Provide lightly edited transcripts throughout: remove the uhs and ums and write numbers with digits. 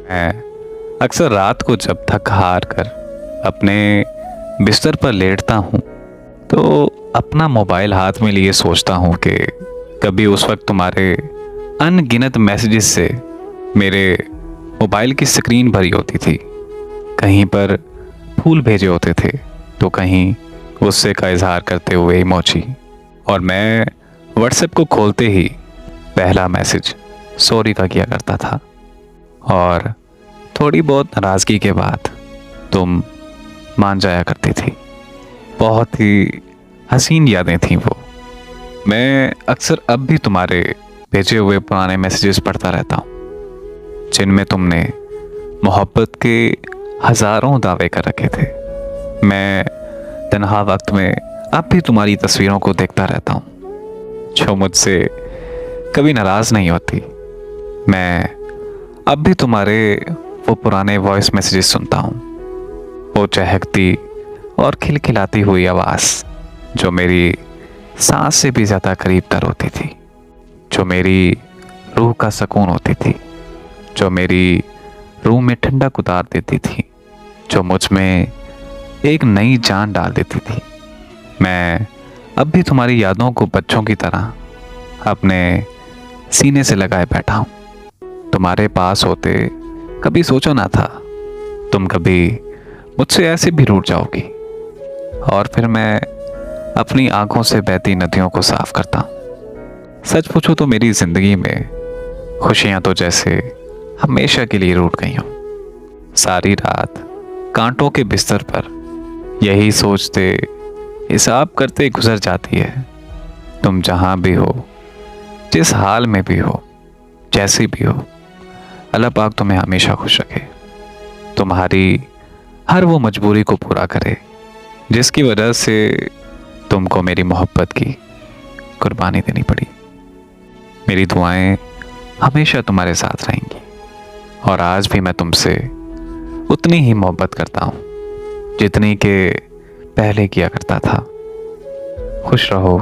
मैं अक्सर रात को जब थक हार कर अपने बिस्तर पर लेटता हूँ तो अपना मोबाइल हाथ में लिए सोचता हूँ कि कभी उस वक्त तुम्हारे अनगिनत मैसेजेस से मेरे मोबाइल की स्क्रीन भरी होती थी। कहीं पर फूल भेजे होते थे तो कहीं गुस्से का इजहार करते हुए इमोजी, और मैं व्हाट्सएप को खोलते ही पहला मैसेज सॉरी का किया करता था। और थोड़ी बहुत नाराज़गी के बाद तुम मान जाया करती थी। बहुत ही हसीन यादें थीं वो। मैं अक्सर अब भी तुम्हारे भेजे हुए पुराने मैसेजेस पढ़ता रहता हूँ जिनमें तुमने मोहब्बत के हज़ारों दावे कर रखे थे। मैं तन्हा वक्त में अब भी तुम्हारी तस्वीरों को देखता रहता हूँ जो मुझसे कभी नाराज़ नहीं होती। मैं अब भी तुम्हारे वो पुराने वॉइस मैसेजेस सुनता हूँ, वो चहकती और खिलखिलाती हुई आवाज़ जो मेरी सांस से भी ज़्यादा करीब तर होती थी, जो मेरी रूह का सुकून होती थी, जो मेरी रूह में ठंडक उतार देती थी, जो मुझ में एक नई जान डाल देती थी। मैं अब भी तुम्हारी यादों को बच्चों की तरह अपने सीने से लगाए बैठा हूँ। तुम्हारे पास होते कभी सोचा ना था तुम कभी मुझसे ऐसे भी रूठ जाओगी। और फिर मैं अपनी आंखों से बहती नदियों को साफ करता हूँ। सच पूछो तो मेरी जिंदगी में खुशियाँ तो जैसे हमेशा के लिए रूठ गई हों। सारी रात कांटों के बिस्तर पर यही सोचते हिसाब करते गुजर जाती है। तुम जहाँ भी हो, जिस हाल में भी हो, जैसी भी हो, अल्लाह पाक तुम्हें हमेशा खुश रखे, तुम्हारी हर वो मजबूरी को पूरा करे जिसकी वजह से तुमको मेरी मोहब्बत की कुर्बानी देनी पड़ी। मेरी दुआएं हमेशा तुम्हारे साथ रहेंगी और आज भी मैं तुमसे उतनी ही मोहब्बत करता हूँ जितनी के पहले किया करता था। खुश रहो,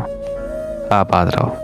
आबाद रहो।